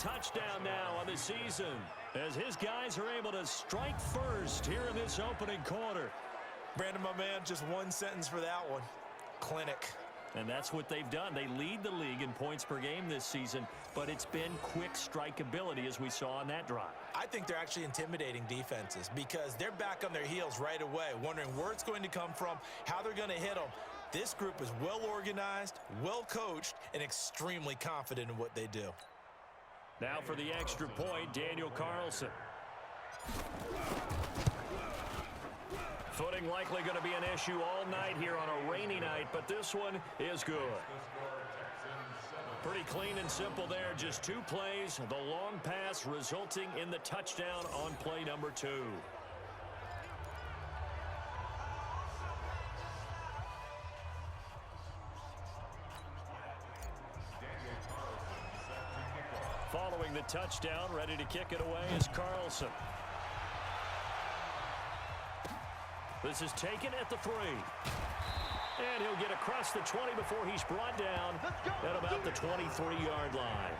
touchdown now on the season as his guys are able to strike first here in this opening quarter. Brandon, my man, just one sentence for that one. Clinic. And that's what they've done. They lead the league in points per game this season, but it's been quick strikeability as we saw on that drive. I think they're actually intimidating defenses because they're back on their heels right away, wondering where it's going to come from, how they're going to hit them. This group is well organized, well coached, and extremely confident in what they do. Now for the extra point, Daniel Carlson. Footing likely going to be an issue all night here on a rainy night, but this one is good. Pretty clean and simple there. Just two plays. The long pass resulting in the touchdown on play number 2. Following the touchdown, ready to kick it away is Carlson. This is taken at the 3. And he'll get across the 20 before he's brought down at about the 23-yard line.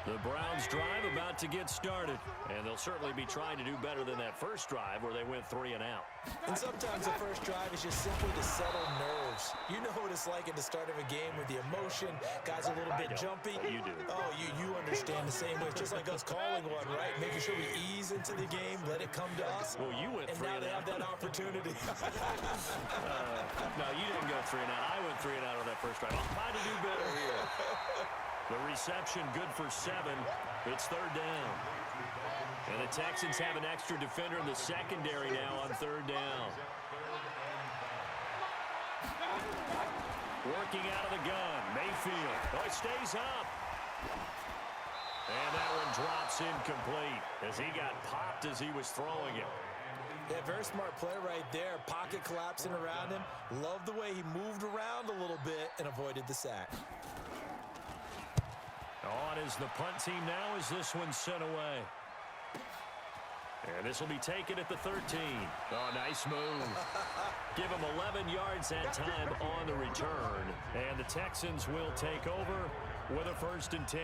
The Browns drive about to get started, and they'll certainly be trying to do better than that first drive where they went 3 and out. And sometimes the first drive is just simply to settle nerves. You know what it's like at the start of a game with the emotion, guys a little bit jumpy. You do. Oh, you understand the same way. It's just like us calling one, right? Making sure we ease into the game, let it come to us. Well, you went 3 and now they have that opportunity. No, you didn't go 3 and out. I went 3 and out on that first drive. I'll try to do better here. The reception good for 7. It's 3rd down. And the Texans have an extra defender in the secondary now on 3rd down. Working out of the gun, Mayfield. Oh, it stays up. And that one drops incomplete as he got popped as he was throwing it. Yeah, very smart play right there. Pocket collapsing around him. Love the way he moved around a little bit and avoided the sack. On is the punt team now as this one's sent away. And this will be taken at the 13. Oh, nice move. Give him 11 yards that time on the return. And the Texans will take over with a 1st and 10.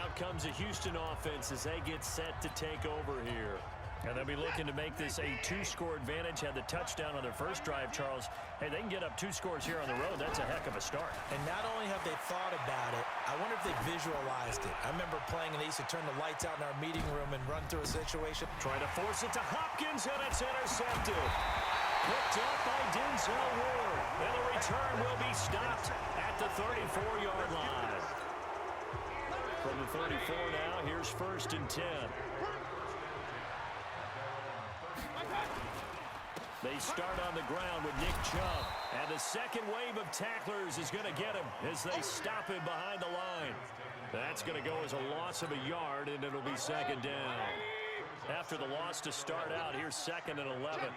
Out comes the Houston offense as they get set to take over here. And they'll be looking to make this a 2-score advantage. Had the touchdown on their first drive, Charles. Hey, they can get up 2 scores here on the road. That's a heck of a start. And not only have they thought about it, I wonder if they visualized it. I remember playing and they used to turn the lights out in our meeting room and run through a situation. Trying to force it to Hopkins, and it's intercepted. Picked up by Denzel Ward. And the return will be stopped at the 34-yard line. From the 34 now, here's 1st and 10. They start on the ground with Nick Chubb. And the second wave of tacklers is going to get him as they stop him behind the line. That's going to go as a loss of a yard, and it'll be 2nd down. After the loss to start out, here's 2nd and 11.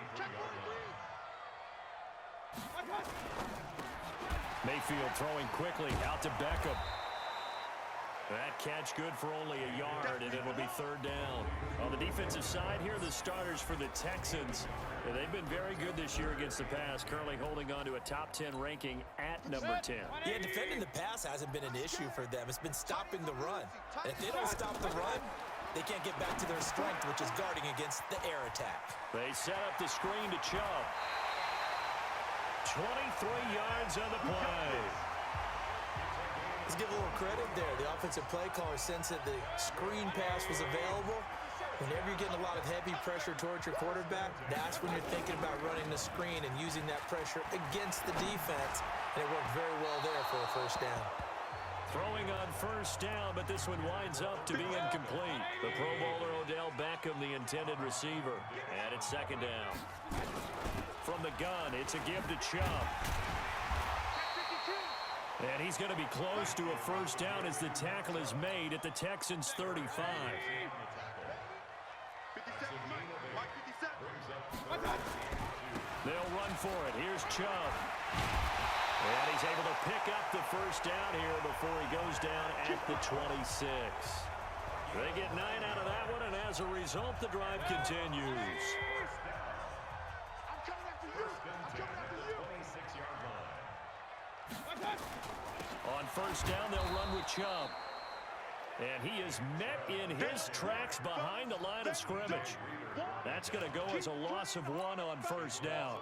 Mayfield throwing quickly out to Beckham. That catch good for only a yard, and it'll be 3rd down. On the defensive side here, the starters for the Texans. They've been very good this year against the pass, currently holding on to a top 10 ranking at number 10. Yeah, defending the pass hasn't been an issue for them. It's been stopping the run. And if they don't stop the run, they can't get back to their strength, which is guarding against the air attack. They set up the screen to Chubb. 23 yards on the play. Let's give a little credit there. The offensive play caller sensed that the screen pass was available. Whenever you're getting a lot of heavy pressure towards your quarterback, that's when you're thinking about running the screen and using that pressure against the defense. And it worked very well there for a 1st down. Throwing on 1st down, but this one winds up to be incomplete. The Pro Bowler Odell Beckham, the intended receiver. And it's 2nd down. From the gun, it's a give to Chubb. And he's going to be close to a 1st down as the tackle is made at the Texans' 35. They'll run for it. Here's Chubb. And he's able to pick up the 1st down here before he goes down at the 26. They get 9 out of that one, and as a result, the drive continues. On first down, they'll run with Chubb. And he is met in his tracks behind the line of scrimmage. That's going to go as a loss of 1 on first down.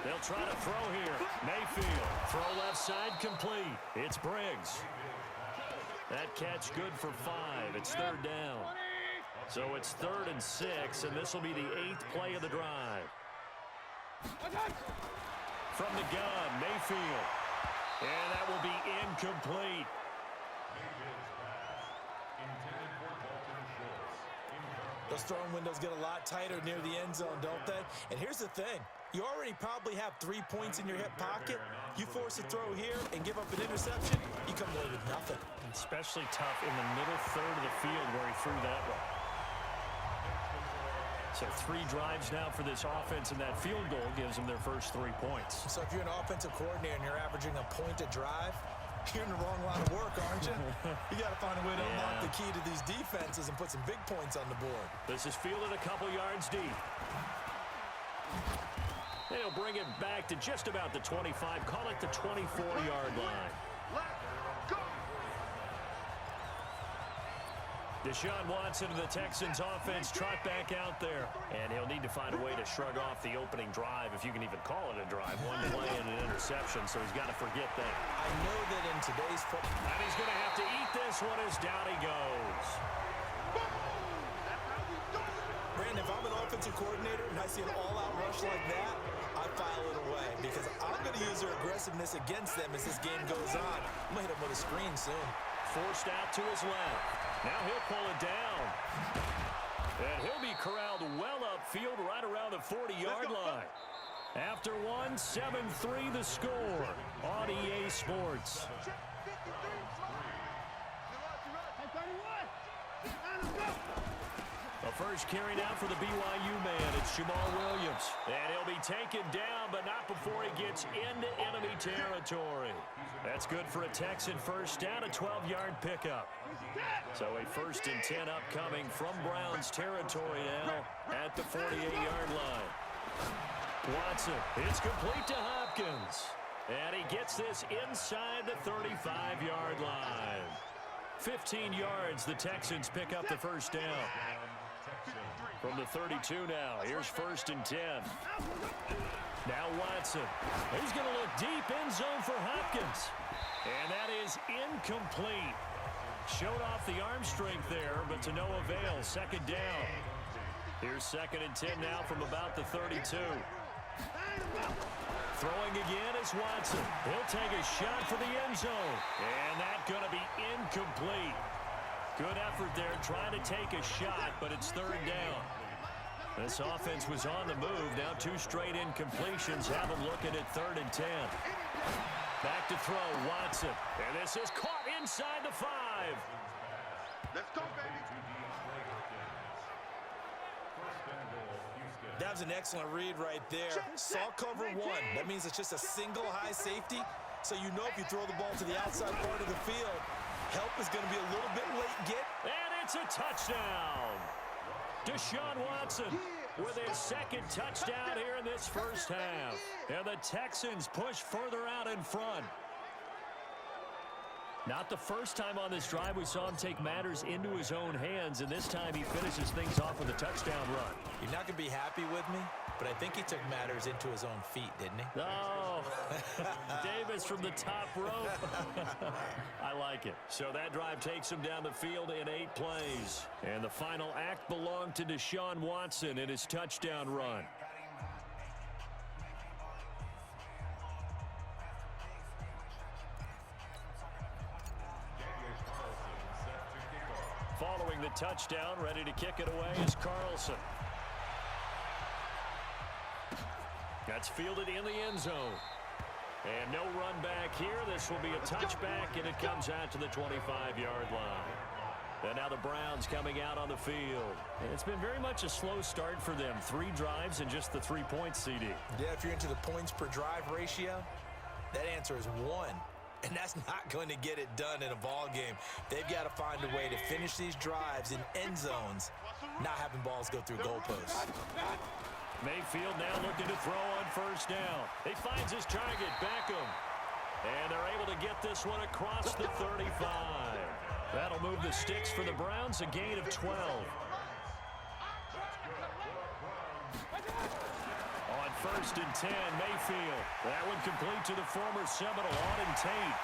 They'll try to throw here. Mayfield, throw left side, complete. It's Briggs. That catch good for 5. It's third down. So it's 3rd and 6, and this will be the 8th play of the drive. From the gun, Mayfield. And that will be incomplete. Those throwing windows get a lot tighter near the end zone, don't they? And here's the thing. You already probably have 3 points in your hip pocket. You force a throw here and give up an interception, you come away with nothing. Especially tough in the middle third of the field where he threw that one. So 3 drives now for this offense, and that field goal gives them their first 3 points. So if you're an offensive coordinator and you're averaging a point a drive, you're in the wrong line of work, aren't you? You got to find a way to unlock the key to these defenses and put some big points on the board. This is fielded a couple yards deep. They'll bring it back to just about the 25. Call it the 24-yard line. Deshaun Watson of the Texans offense trot back out there. And he'll need to find a way to shrug off the opening drive, if you can even call it a drive. 1 play and an interception, so he's got to forget that. I know that in today's football. And he's going to have to eat this one as down he goes. Brandon, if I'm an offensive coordinator and I see an all-out rush like that, I file it away because I'm going to use their aggressiveness against them as this game goes on. I'm going to hit him with a screen soon. Forced out to his left. Now he'll pull it down. And he'll be corralled well upfield right around the 40-yard line. After 1, 7-3 the score on EA Sports. The first carry now for the BYU man. It's Jamal Williams. And he'll be taken down, but not before he gets into enemy territory. That's good for a Texan first down, a 12-yard pickup. So a 1st and 10 upcoming from Browns territory now at the 48-yard line. Watson, it's complete to Hopkins. And he gets this inside the 35-yard line. 15 yards, the Texans pick up the first down. From the 32 now, here's 1st and 10. Now Watson, he's going to look deep end zone for Hopkins. And that is incomplete. Showed off the arm strength there, but to no avail. 2nd down. Here's 2nd and 10 now from about the 32. Throwing again is Watson. He'll take a shot for the end zone. And that's going to be incomplete. Good effort there trying to take a shot, but it's 3rd down. This offense was on the move. Now 2 straight incompletions have them looking at 3rd and 10. Back to throw, Watson. And this is caught inside the 5. Let's go, baby. That was an excellent read right there. Saw cover 1. That means it's just a single high safety. So you know if you throw the ball to the outside part of the field, help is going to be a little bit late get. And it's a touchdown. Deshaun Watson with his 2nd touchdown here in this first half. And the Texans push further out in front. Not the first time on this drive we saw him take matters into his own hands, and this time he finishes things off with a touchdown run. You're not going to be happy with me, but I think he took matters into his own feet, didn't he? Oh, Davis from the top rope. I like it. So that drive takes him down the field in 8 plays. And the final act belonged to Deshaun Watson in his touchdown run. Following the touchdown, ready to kick it away is Carlson. That's fielded in the end zone. And no run back here. This will be a touchback, and it comes out to the 25-yard line. And now the Browns coming out on the field. And it's been very much a slow start for them. 3 drives and just the 3 points, CD. Yeah, if you're into the points per drive ratio, that answer is 1. And that's not going to get it done in a ball game. They've got to find a way to finish these drives in end zones not having balls go through goalposts. Mayfield now looking to throw on first down. He finds his target, Beckham. And they're able to get this one across the 35. That'll move the sticks for the Browns, a gain of 12. On first and 10, Mayfield. That one complete to the former Seminole, Auden Tate.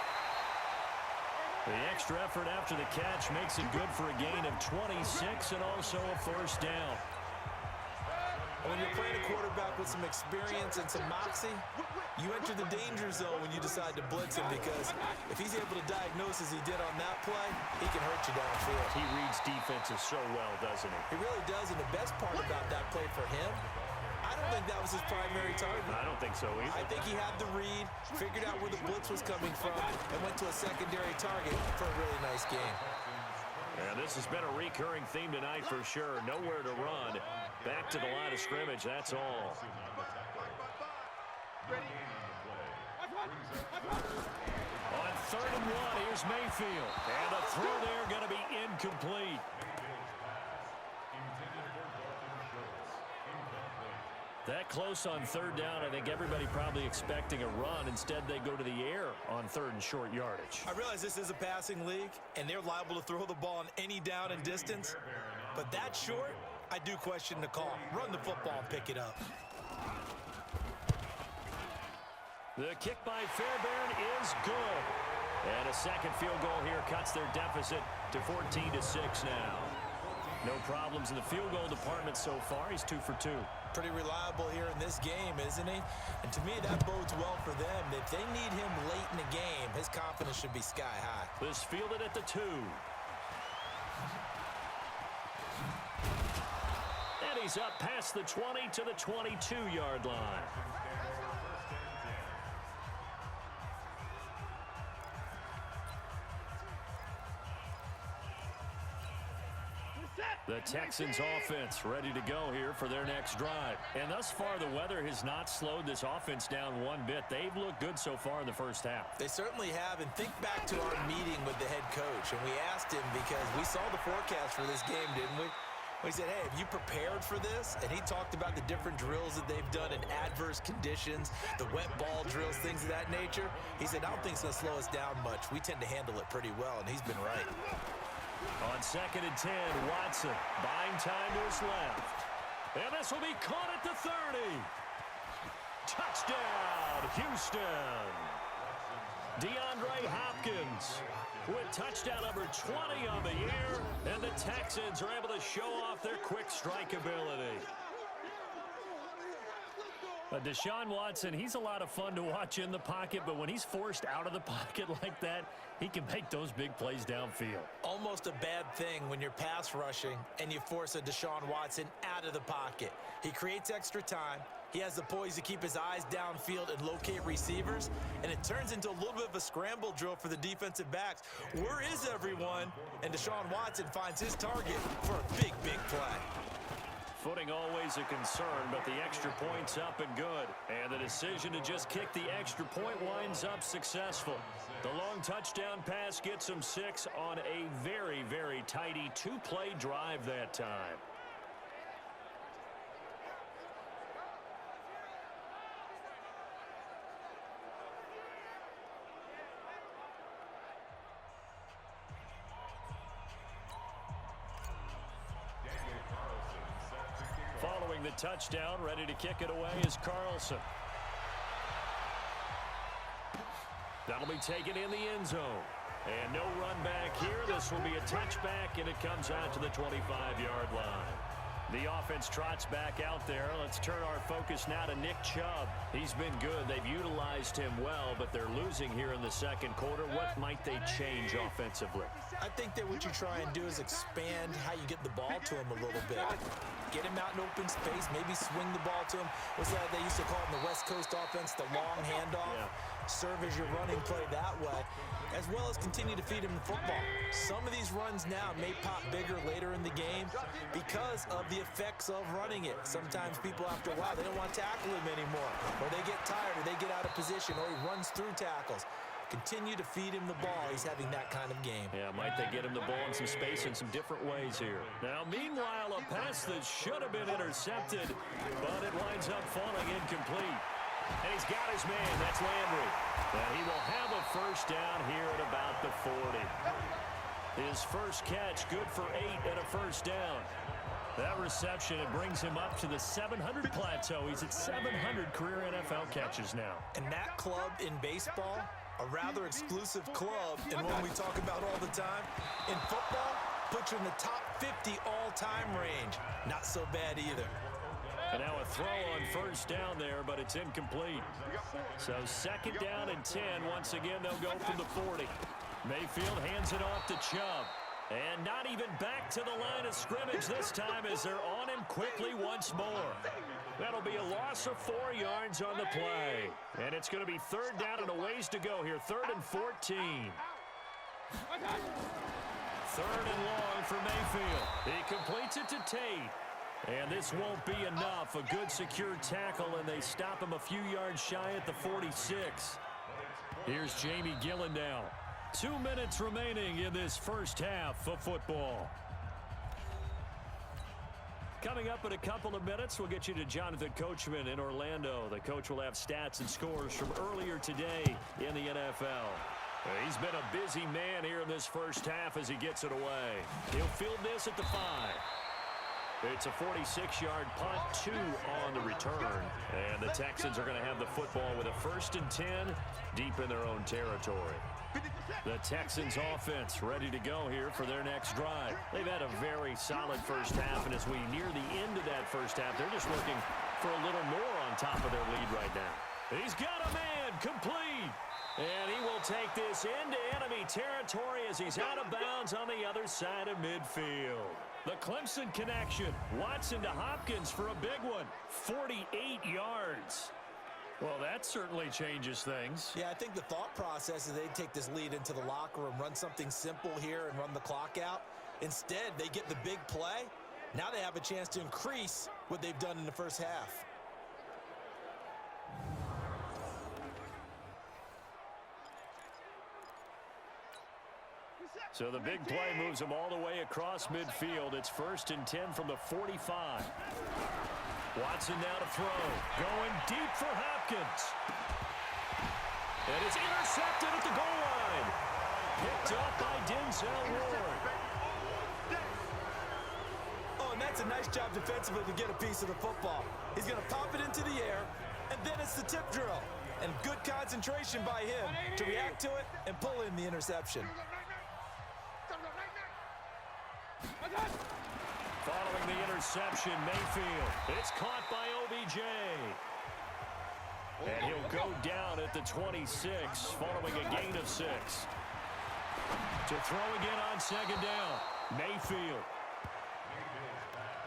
The extra effort after the catch makes it good for a gain of 26 and also a first down. When you're playing a quarterback with some experience and some moxie, you enter the danger zone when you decide to blitz him, because if he's able to diagnose as he did on that play, he can hurt you downfield. He reads defenses so well, doesn't he? He really does, and the best part about that play for him, I don't think that was his primary target. I don't think so either. I think he had the read, figured out where the blitz was coming from, and went to a secondary target for a really nice game. And this has been a recurring theme tonight for sure. Nowhere to run. Back to the line of scrimmage, that's all. On third and one, here's Mayfield. And the throw there going to be incomplete. That close on third down, I think everybody probably expecting a run. Instead, they go to the air on third and short yardage. I realize this is a passing league, and they're liable to throw the ball on any down and distance. But that short, I do question the call. Run the football and pick it up. The kick by Fairbairn is good. And a second field goal here cuts their deficit to 14-6 now. No problems in the field goal department so far. He's 2 for 2. Pretty reliable here in this game, isn't he? And to me, that bodes well for them. If they need him late in the game, his confidence should be sky high. This fielded at the 2. And he's up past the 20 to the 22-yard line. The Texans offense ready to go here for their next drive. And thus far, the weather has not slowed this offense down one bit. They've looked good so far in the first half. They certainly have. And think back to our meeting with the head coach. And we asked him, because we saw the forecast for this game, didn't we? We said, hey, have you prepared for this? And he talked about the different drills that they've done in adverse conditions, the wet ball drills, things of that nature. He said, I don't think it's going to slow us down much. We tend to handle it pretty well, and he's been right. On second and 10, Watson buying time to his left. And this will be caught at the 30. Touchdown, Houston. DeAndre Hopkins with touchdown number 20 on the year. And the Texans are able to show off their quick strike ability. Deshaun Watson, he's a lot of fun to watch in the pocket, but when he's forced out of the pocket like that, he can make those big plays downfield. Almost a bad thing when you're pass rushing and you force a Deshaun Watson out of the pocket. He creates extra time. He has the poise to keep his eyes downfield and locate receivers, and it turns into a little bit of a scramble drill for the defensive backs. Where is everyone? And Deshaun Watson finds his target for a big, big play. Footing always a concern, but the extra point's up and good. And the decision to just kick the extra point winds up successful. The long touchdown pass gets them 6 on a very, very tidy 2-play drive that time. Following the touchdown, ready to kick it away is Carlson. That'll be taken in the end zone. And no run back here. This will be a touchback, and it comes out to the 25-yard line. The offense trots back out there. Let's turn our focus now to Nick Chubb. He's been good. They've utilized him well, but they're losing here in the second quarter. What might they change offensively? I think that what you try and do is expand how you get the ball to him a little bit. Get him out in open space, maybe swing the ball to him. What's that they used to call it in the West Coast offense, the long handoff? Yeah. Serve as your running play that way, as well as continue to feed him the football. Some of these runs now may pop bigger later in the game because of the effects of running it. Sometimes people, after a while, they don't want to tackle him anymore, or they get tired, or they get out of position, or he runs through tackles. Continue to feed him the ball. He's having that kind of game. Yeah, might they get him the ball in some space in some different ways here. Now, meanwhile, a pass that should have been intercepted, but it winds up falling incomplete. And he's got his man. That's Landry. And he will have a first down here at about the 40. His first catch, good for 8 and a first down. That reception, it brings him up to the 700 plateau. He's at 700 career NFL catches now. And that club in baseball, a rather exclusive club, and one we talk about all the time. In football, puts you in the top 50 all-time range. Not so bad either. And now a throw on first down there, but it's incomplete. So second down and 10. Once again, they'll go from the 40. Mayfield hands it off to Chubb. And not even back to the line of scrimmage this time as they're on him quickly once more. That'll be a loss of 4 yards on the play. And it's going to be third down and a ways to go here. 3rd and 14. 3rd and long for Mayfield. He completes it to Tate. And this won't be enough. A good secure tackle, and they stop him a few yards shy at the 46. Here's Jamie Gillen now. 2 minutes remaining in this first half of football. Coming up in a couple of minutes, we'll get you to Jonathan Coachman in Orlando. The coach will have stats and scores from earlier today in the NFL. He's been a busy man here in this first half as he gets it away. He'll field this at the 5. It's a 46-yard punt, 2 on the return. And the Texans are going to have the football with a 1st and 10 deep in their own territory. The Texans offense ready to go here for their next drive. They've had a very solid first half, and as we near the end of that first half, they're just looking for a little more on top of their lead right now. He's got a man complete. And he will take this into enemy territory as he's out of bounds on the other side of midfield. The Clemson connection. Watson to Hopkins for a big one. 48 yards. Well, that certainly changes things. Yeah, I think the thought process is they'd take this lead into the locker room, run something simple here and run the clock out. Instead, they get the big play. Now they have a chance to increase what they've done in the first half. So the big play moves them all the way across midfield. It's 1st and 10 from the 45. Watson now to throw. Going deep for Hopkins. And it's intercepted at the goal line. Picked up by Denzel Ward. Oh, and that's a nice job defensively to get a piece of the football. He's going to pop it into the air, and then it's the tip drill. And good concentration by him to react to it and pull in the interception. Following the interception, Mayfield. It's caught by OBJ. And he'll go down at the 26, following a gain of 6. To throw again on second down, Mayfield.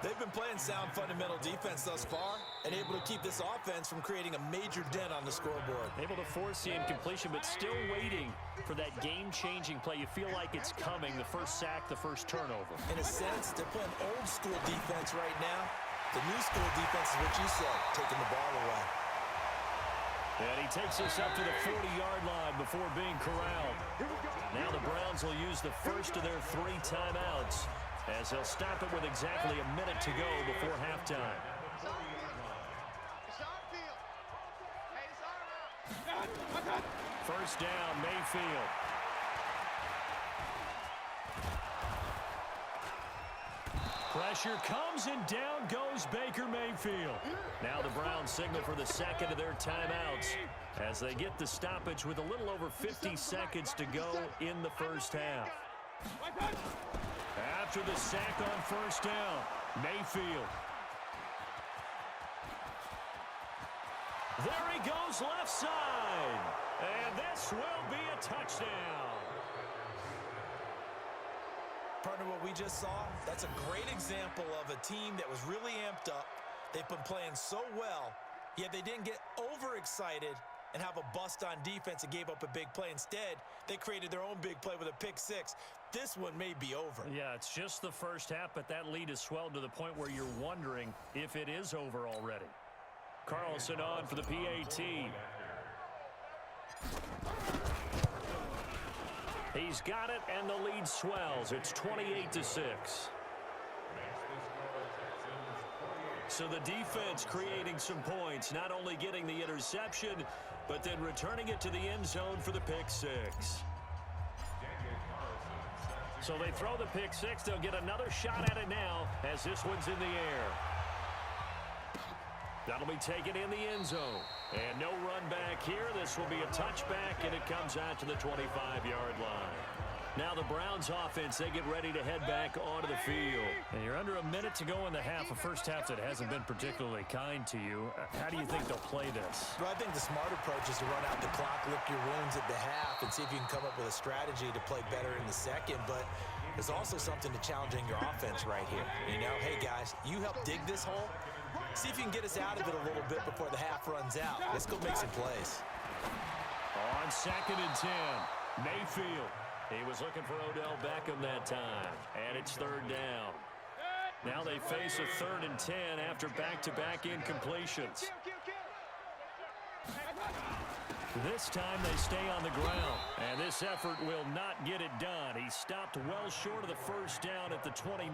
They've been playing sound fundamental defense thus far and able to keep this offense from creating a major dent on the scoreboard. Able to force the incompletion, but still waiting for that game-changing play. You feel like it's coming, the first sack, the first turnover. In a sense, they're playing old-school defense right now. The new-school defense is what you said, taking the ball away. And he takes us up to the 40-yard line before being corralled. Now the Browns will use the first of their 3 timeouts, as they'll stop it with exactly a minute to go before halftime. First down, Mayfield. Pressure comes, and down goes Baker Mayfield. Now the Browns signal for the second of their timeouts as they get the stoppage with a little over 50 seconds to go in the first half. After the sack on first down, Mayfield. There he goes left side. And this will be a touchdown. Partner, what we just saw, that's a great example of a team that was really amped up. They've been playing so well, yet they didn't get overexcited and have a bust on defense and gave up a big play. Instead, they created their own big play with a pick 6. This one may be over. Yeah, it's just the first half, but that lead has swelled to the point where you're wondering if it is over already. Carlson on for the PAT. He's got it, and the lead swells. It's 28-6. So the defense creating some points, not only getting the interception, but then returning it to the end zone for the pick six. So they throw the pick six. They'll get another shot at it now as this one's in the air. That'll be taken in the end zone. And no run back here. This will be a touchback, and it comes out to the 25-yard line. Now the Browns offense, they get ready to head back onto the field. And you're under a minute to go in the half, a first half that hasn't been particularly kind to you. How do you think they'll play this? Well, I think the smart approach is to run out the clock, lick your wounds at the half, and see if you can come up with a strategy to play better in the second. But there's also something to challenging your offense right here. You know, hey, guys, you help dig this hole. See if you can get us out of it a little bit before the half runs out. Let's go make some plays. On 2nd and 10, Mayfield. He was looking for Odell Beckham that time, and it's 3rd down. Now they face a 3rd and 10 after back-to-back incompletions. This time they stay on the ground, and this effort will not get it done. He stopped well short of the first down at the 29.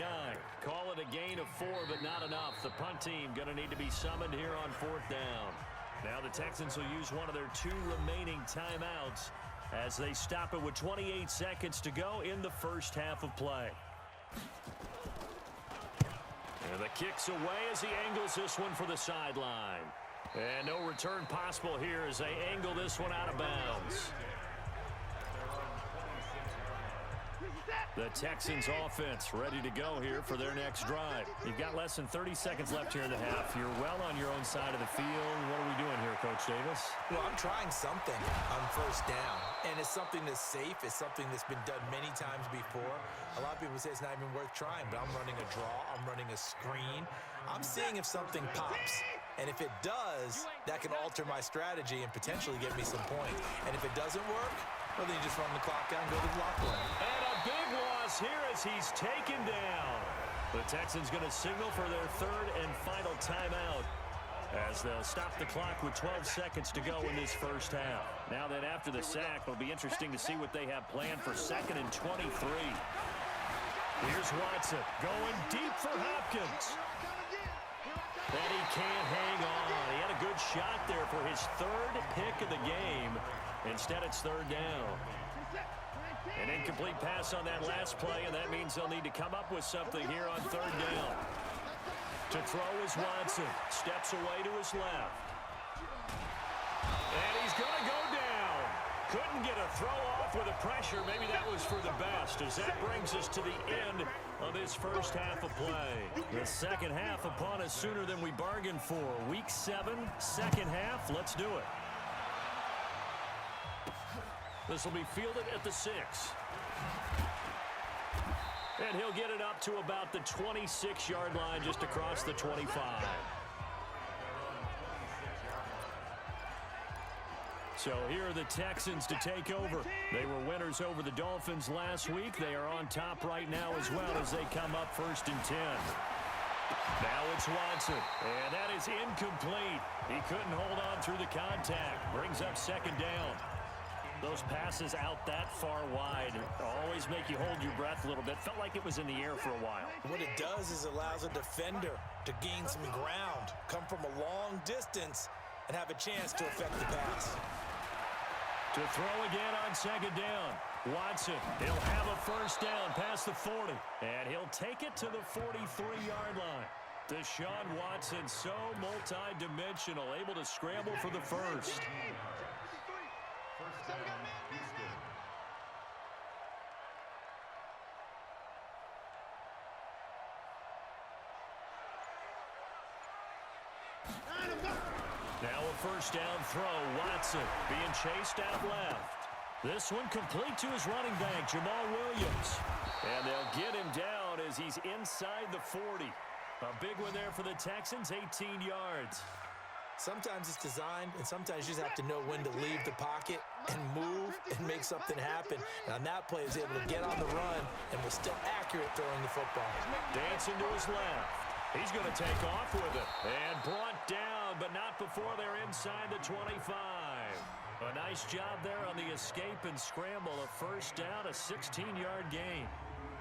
Call it a gain of 4, but not enough. The punt team going to need to be summoned here on 4th down. Now the Texans will use one of their 2 remaining timeouts as they stop it with 28 seconds to go in the first half of play. And the kick's away as he angles this one for the sideline. And no return possible here as they angle this one out of bounds. The Texans offense ready to go here for their next drive. You've got less than 30 seconds left here in the half. You're well on your own side of the field. What are we doing here, Coach Davis? Well, I'm trying something on 1st down, and it's something that's safe. It's something that's been done many times before. A lot of people say it's not even worth trying, but I'm running a draw. I'm running a screen. I'm seeing if something pops. And if it does, that can alter my strategy and potentially get me some points. And if it doesn't work, well, then you just run the clock out and go to the locker room. And a big loss here as he's taken down. The Texans going to signal for their 3rd and final timeout as they'll stop the clock with 12 seconds to go in this first half. Now then, after the sack, it'll be interesting to see what they have planned for 2nd and 23. Here's Watson going deep for Hopkins. And he can't hang on. He had a good shot there for his 3rd pick of the game. Instead, it's 3rd down. An incomplete pass on that last play, and that means they'll need to come up with something here on 3rd down. To throw is Watson. Steps away to his left. And he's going to go down. Couldn't get a throw off with the pressure. Maybe that was for the best, as that brings us to the end of this first half of play. The second half upon us sooner than we bargained for. Week 7, second half. Let's do it. This will be fielded at the 6. And he'll get it up to about the 26-yard line, just across the 25. So here are the Texans to take over. They were winners over the Dolphins last week. They are on top right now as well as they come up 1st and 10. Now it's Watson, and that is incomplete. He couldn't hold on through the contact. Brings up 2nd down. Those passes out that far wide always make you hold your breath a little bit. Felt like it was in the air for a while. What it does is allows a defender to gain some ground, come from a long distance, and have a chance to affect the pass. To throw again on 2nd down. Watson, he'll have a 1st down past the 40, and he'll take it to the 43-yard line. Deshaun Watson, so multi-dimensional, able to scramble for the first. Now a 1st down throw. Watson being chased out left. This one complete to his running back, Jamal Williams. And they'll get him down as he's inside the 40. A big one there for the Texans, 18 yards. Sometimes it's designed, and sometimes you just have to know when to leave the pocket and move and make something happen. And on that play, he was able to get on the run and was still accurate throwing the football. Dancing to his left. He's going to take off with it. And brought down, but not before they're inside the 25. A nice job there on the escape and scramble. A first down, a 16-yard gain.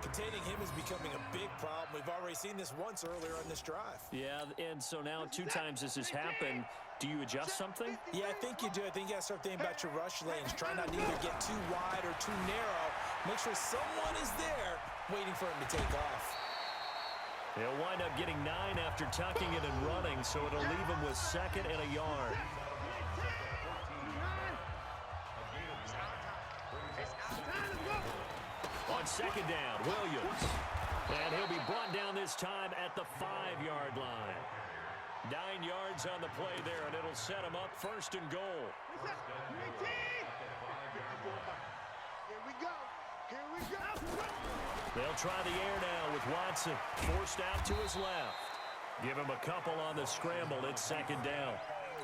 Containing him is becoming a big problem. We've already seen this once earlier in this drive. Yeah, and so now 2 times this has happened. Do you adjust something? Yeah, I think you do. I think you got to start thinking about your rush lanes. Try not to either get too wide or too narrow. Make sure someone is there waiting for him to take off. He'll wind up getting 9 after tucking it and running, so it'll leave him with 2nd and a yard. On 2nd down, Williams. And he'll be brought down this time at the 5-yard line. 9 yards on the play there, and it'll set him up 1st and goal. Here we go. Here we go. They'll try the air now with Watson. Forced out to his left. Give him a couple on the scramble. It's 2nd down.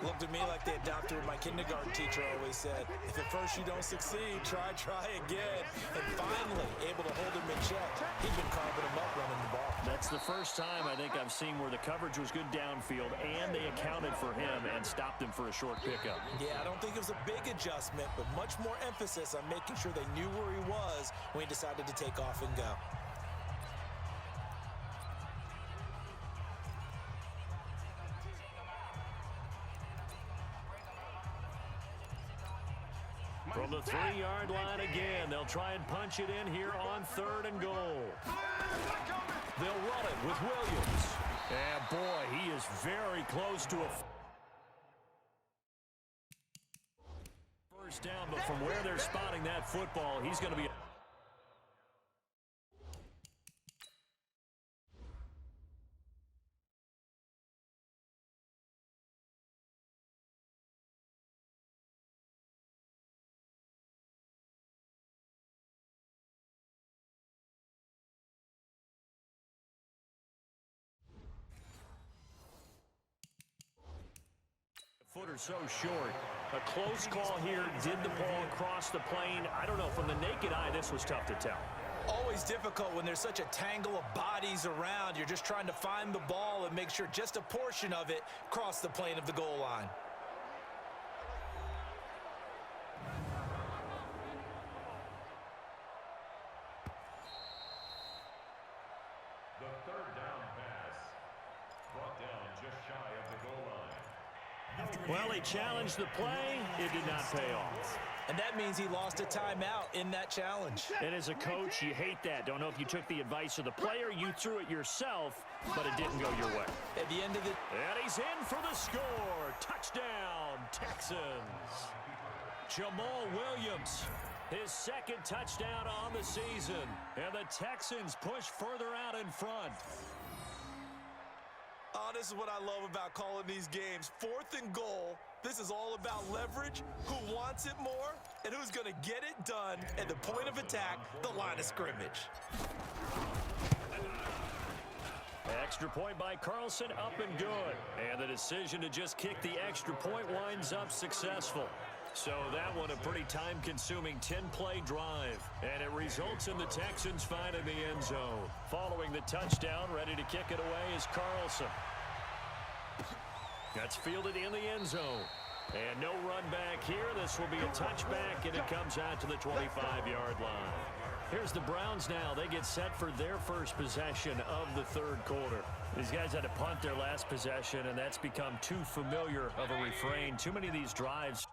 Looked at me like they adopted what my kindergarten teacher always said. If at first you don't succeed, try again. And finally, able to hold him in check. He's been carving him up running the ball. That's the first time I think I've seen where the coverage was good downfield and they accounted for him and stopped him for a short pickup. Yeah, I don't think it was a big adjustment, but much more emphasis on making sure they knew where he was when he decided to take off and go. From the 3-yard line again, they'll try and punch it in here on 3rd and goal. They'll run it with Williams. And boy, he is very close to a first down, but from where they're spotting that football, he's going to be foot or so short. A close call here. Did the ball cross the plane? I don't know. From the naked eye, this was tough to tell. Always difficult when there's such a tangle of bodies around. You're just trying to find the ball and make sure just a portion of it crossed the plane of the goal line. The 3rd down pass brought down just shy of the goal line. Well, he challenged the play. It did not pay off. And that means he lost a timeout in that challenge. And as a coach, you hate that. Don't know if you took the advice of the player, you threw it yourself, but it didn't go your way. At the end of the... And he's in for the score. Touchdown, Texans. Jamal Williams, his 2nd touchdown on the season. And the Texans push further out in front. Oh, this is what I love about calling these games. 4th and goal. This is all about leverage, who wants it more, and who's going to get it done at the point of attack, the line of scrimmage. Extra point by Carlson, up and good. And the decision to just kick the extra point winds up successful. So that one a pretty time-consuming 10-play drive. And it results in the Texans finding the end zone. Following the touchdown, ready to kick it away is Carlson. That's fielded in the end zone. And no run back here. This will be a touchback, and it comes out to the 25-yard line. Here's the Browns now. They get set for their first possession of the 3rd quarter. These guys had to punt their last possession, and that's become too familiar of a refrain. Too many of these drives